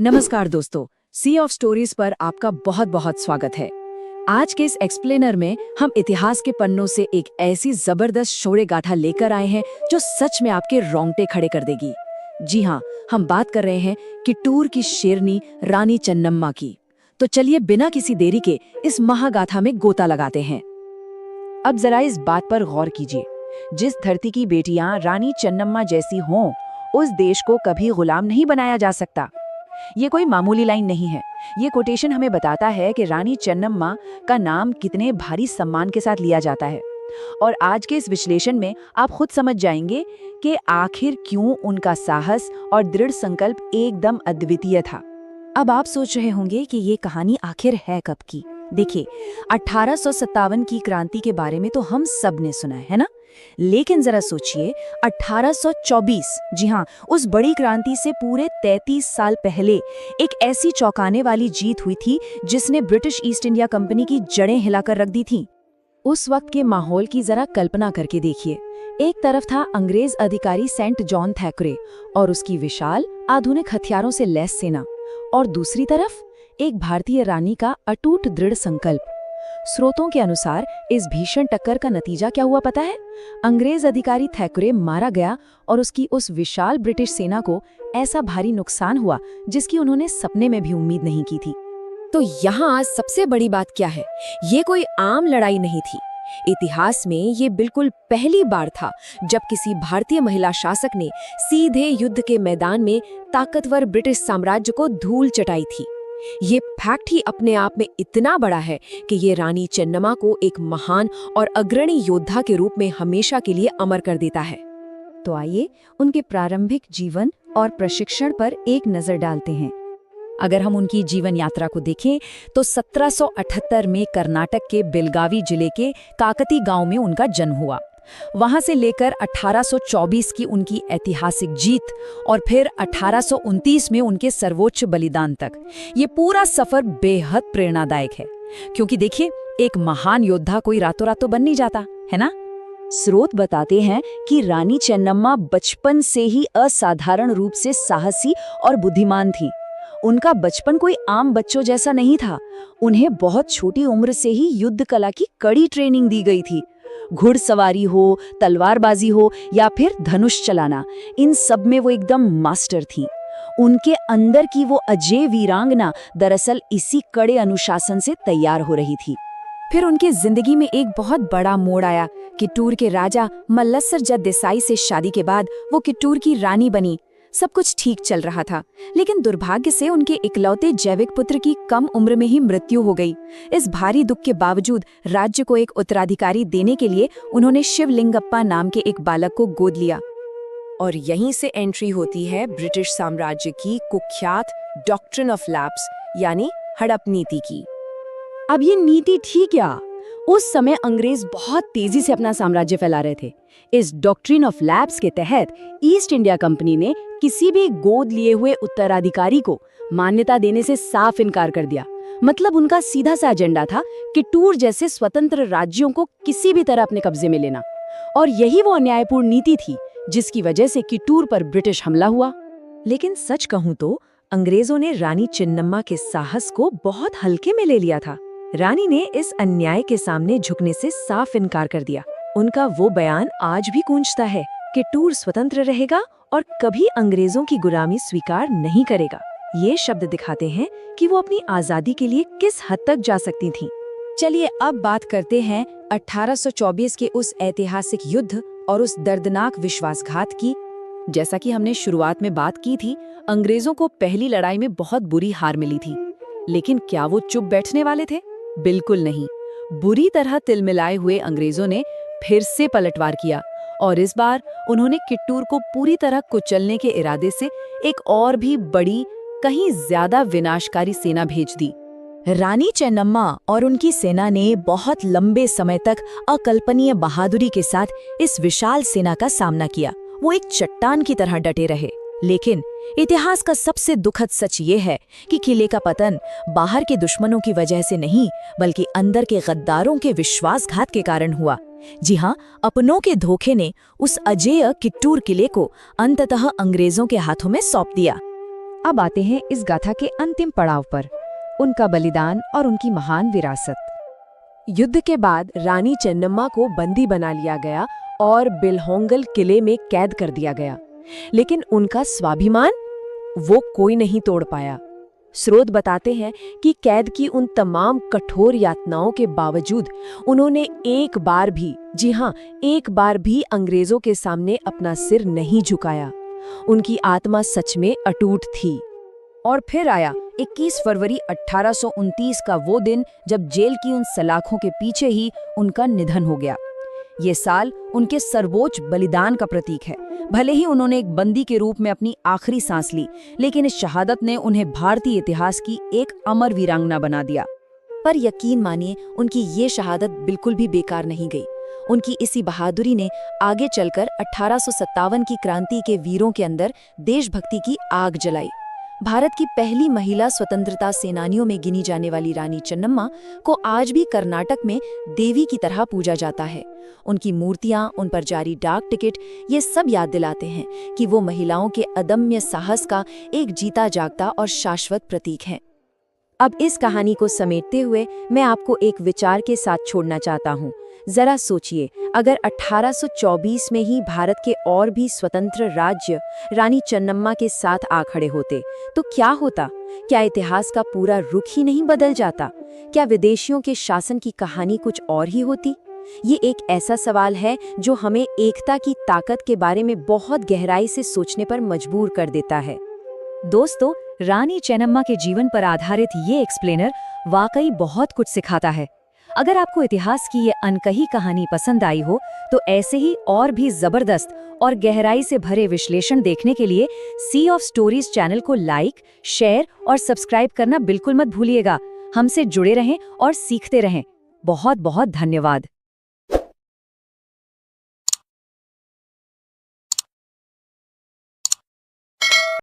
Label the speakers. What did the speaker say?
Speaker 1: नमस्कार दोस्तों, सी of stories पर आपका बहुत बहुत स्वागत है। आज के इस एक्सप्लेनर में हम इतिहास के पन्नों से एक ऐसी जबरदस्त शौर्य गाथा लेकर आए हैं जो सच में आपके रोंगटे खड़े कर देगी। जी हाँ, हम बात कर रहे हैं किट्टूर की शेरनी रानी चन्नम्मा की। तो चलिए बिना किसी देरी के इस महागाथा में गोता लगाते हैं। अब जरा इस बात पर गौर कीजिए, जिस धरती की बेटियां रानी चन्नम्मा जैसी हों, उस देश को कभी गुलाम नहीं बनाया जा सकता। ये कोई मामूली लाइन नहीं है। ये कोटेशन हमें बताता है कि रानी चन्नम्मा का नाम कितने भारी सम्मान के साथ लिया जाता है। और आज के इस विश्लेषण में आप खुद समझ जाएंगे कि आखिर क्यों उनका साहस और दृढ़ संकल्प एकदम अद्वितीय था। अब आप सोच रहे होंगे कि ये कहानी आखिर है कब की। देखिए, 1857 की क्रांति के बारे में तो हम सब ने सुना है ना? लेकिन जरा सोचिए, 1824, जी हाँ, उस बड़ी क्रांति से पूरे 33 साल पहले एक ऐसी चौंकाने वाली जीत हुई थी जिसने ब्रिटिश ईस्ट इंडिया कंपनी की जड़ें हिलाकर रख दी थी। उस वक्त के माहौल की जरा कल्पना करके देखिए। एक तरफ था अंग्रेज अधिकारी सेंट जॉन थैकरे और उसकी विशाल आधुनिक हथियारों से लैस सेना, और दूसरी तरफ एक भारतीय रानी का अटूट दृढ़ संकल्प। स्रोतों के अनुसार इस भीषण टक्कर का नतीजा क्या हुआ पता है? अंग्रेज अधिकारी थैकरे मारा गया और उसकी उस विशाल ब्रिटिश सेना को ऐसा भारी नुकसान हुआ जिसकी उन्होंने सपने में भी उम्मीद नहीं की थी।
Speaker 2: तो यहाँ सबसे बड़ी बात क्या है? ये कोई आम लड़ाई नहीं थी। इतिहास में ये बिल्कुल पहली बार था जब किसी भारतीय महिला शासक ने सीधे युद्ध के मैदान में ताकतवर ब्रिटिश साम्राज्य को धूल चटाई थी। ये फैक्ट ही अपने आप में इतना बड़ा है कि ये रानी चन्नम्मा को एक महान और अग्रणी योद्धा के रूप में हमेशा के लिए अमर कर देता है।
Speaker 1: तो आइए उनके प्रारंभिक जीवन और प्रशिक्षण पर एक नजर डालते हैं। अगर हम उनकी जीवन यात्रा को देखें तो 1778 में कर्नाटक के बेलगावी जिले के काकती गांव में उनका जन्म हुआ। वहां से लेकर 1824 की उनकी ऐतिहासिक जीत और फिर 1829 में उनके सर्वोच्च बलिदान तक, ये पूरा सफर बेहद प्रेरणादायक है। क्योंकि देखिए, एक महान योद्धा कोई रातों रातों बन नहीं जाता, है ना? स्रोत बताते हैं कि रानी चन्नम्मा बचपन से ही असाधारण रूप से साहसी और बुद्धिमान थी। उनका बचपन कोई आम बच्चों जैसा नहीं था। उन्हें बहुत छोटी उम्र से ही युद्ध कला की कड़ी ट्रेनिंग दी गई थी। घुड़सवारी हो, तलवारबाजी हो या फिर धनुष चलाना, इन सब में वो एकदम मास्टर थीं। उनके अंदर की वो अजय वीरांगना दरअसल इसी कड़े अनुशासन से तैयार हो रही थी। फिर उनकी जिंदगी में एक बहुत बड़ा मोड़ आया। किट्टूर के राजा मल्लसर जद देसाई से शादी के बाद वो किट्टूर की रानी बनी। सब कुछ ठीक चल रहा था, लेकिन दुर्भाग्य से उनके इकलौते जैविक पुत्र की कम उम्र में ही मृत्यु हो गई। इस भारी दुख के बावजूद राज्य को एक उत्तराधिकारी देने के लिए उन्होंने शिवलिंगप्पा नाम के एक बालक को गोद लिया।
Speaker 2: और यहीं से एंट्री होती है ब्रिटिश साम्राज्य की कुख्यात डॉक्ट्रिन ऑफ लैप्स यानी हड़प नीति की।
Speaker 1: अब ये नीति थी क्या? उस समय अंग्रेज बहुत तेजी से अपना साम्राज्य फैला रहे थे। इस डॉक्ट्रिन ऑफ लैप्स के तहत ईस्ट इंडिया कंपनी ने किसी भी गोद लिए हुए उत्तराधिकारी को मान्यता देने से साफ इनकार कर दिया। मतलब उनका सीधा सा एजेंडा था किट्टूर जैसे स्वतंत्र राज्यों को किसी भी तरह अपने कब्जे में लेना। और यही वो अन्यायपूर्ण नीति थी जिसकी वजह से किट्टूर पर ब्रिटिश हमला हुआ। लेकिन सच कहूं तो अंग्रेजों ने रानी चन्नम्मा के साहस को बहुत हल्के में ले लिया था। रानी ने इस अन्याय के सामने झुकने से साफ इनकार कर दिया। उनका वो बयान आज भी गूंजता है, किट्टूर स्वतंत्र रहेगा और कभी अंग्रेजों की गुलामी स्वीकार नहीं करेगा। ये शब्द दिखाते हैं कि वो अपनी आजादी के लिए किस हद तक जा सकती थीं। चलिए अब बात करते हैं 1824 के उस ऐतिहासिक युद्ध और उस दर्दनाक विश्वासघात की। जैसा कि हमने शुरुआत में बात की थी, अंग्रेजों को पहली लड़ाई में बहुत बुरी हार मिली थी। लेकिन क्या वो चुप बैठने वाले थे? बिल्कुल नहीं। बुरी तरह तिलमिलाए हुए अंग्रेजों ने फिर से पलटवार किया और इस बार उन्होंने किट्टूर को पूरी तरह कुचलने के इरादे से एक और भी बड़ी, कहीं ज्यादा विनाशकारी सेना भेज दी। रानी चन्नम्मा और उनकी सेना ने बहुत लंबे समय तक अकल्पनीय बहादुरी के साथ इस विशाल सेना का सामना किया। वो एक चट्टान की तरह डटे रहे। लेकिन इतिहास का सबसे दुखद सच ये है कि किले का पतन बाहर के दुश्मनों की वजह से नहीं, बल्कि अंदर के गद्दारों के विश्वासघात के कारण हुआ। जी हाँ, अपनों के धोखे ने उस अजेय किट्टूर किले को अंततः अंग्रेजों के हाथों में सौंप दिया।
Speaker 2: अब आते हैं इस गाथा के अंतिम पड़ाव पर, उनका बलिदान और उनकी महान विरासत।
Speaker 1: युद्ध के बाद रानी चेन्नम्मा को बंदी बना लिया गया और बिलहोंगल किले में कैद कर दिया गया, लेकिन उनका स्वाभिमान वो कोई नहीं तोड़ पाया। स्रोत बताते हैं कि कैद की उन तमाम कठोर यातनाओं के बावजूद उन्होंने एक बार भी, जी हाँ, एक बार भी अंग्रेजों के सामने अपना सिर नहीं झुकाया। उनकी आत्मा सच में अटूट थी। और फिर आया 21 फरवरी 1829 का वो दिन जब जेल की उन सलाखों के पीछे ही उनका निधन हो गया। ये साल उनके सर्वोच्च बलिदान का प्रतीक है। भले ही उन्होंने एक बंदी के रूप में अपनी आखिरी सांस ली, लेकिन इस शहादत ने उन्हें भारतीय इतिहास की एक अमर वीरांगना बना दिया।
Speaker 2: पर यकीन मानिए, उनकी ये शहादत बिल्कुल भी बेकार नहीं गई। उनकी इसी बहादुरी ने आगे चलकर 1857 की क्रांति के वीरों के अंदर देशभक्ति की आग जलाई। भारत की पहली महिला स्वतंत्रता सेनानियों में गिनी जाने वाली रानी चेन्नम्मा को आज भी कर्नाटक में देवी की तरह पूजा जाता है। उनकी मूर्तियां, उन पर जारी डाक टिकट, ये सब याद दिलाते हैं कि वो महिलाओं के अदम्य साहस का एक जीता जागता और शाश्वत प्रतीक हैं। अब इस कहानी को समेटते हुए मैं आपको एक विचार के साथ छोड़ना चाहता हूँ। जरा सोचिए, अगर 1824 में ही भारत के और भी स्वतंत्र राज्य रानी चेन्नम्मा के साथ आ खड़े होते तो क्या होता? क्या इतिहास का पूरा रुख ही नहीं बदल जाता? क्या विदेशियों के शासन की कहानी कुछ और ही होती? ये एक ऐसा सवाल है जो हमें एकता की ताकत के बारे में बहुत गहराई से सोचने पर मजबूर कर देता है।
Speaker 1: दोस्तों, रानी चेन्नम्मा के जीवन पर आधारित ये एक्सप्लेनर वाकई बहुत कुछ सिखाता है। अगर आपको इतिहास की ये अनकही कहानी पसंद आई हो तो ऐसे ही और भी जबरदस्त और गहराई से भरे विश्लेषण देखने के लिए सी ऑफ स्टोरीज चैनल को लाइक, शेयर और सब्सक्राइब करना बिल्कुल मत भूलिएगा। हमसे जुड़े रहें और सीखते रहें। बहुत बहुत धन्यवाद।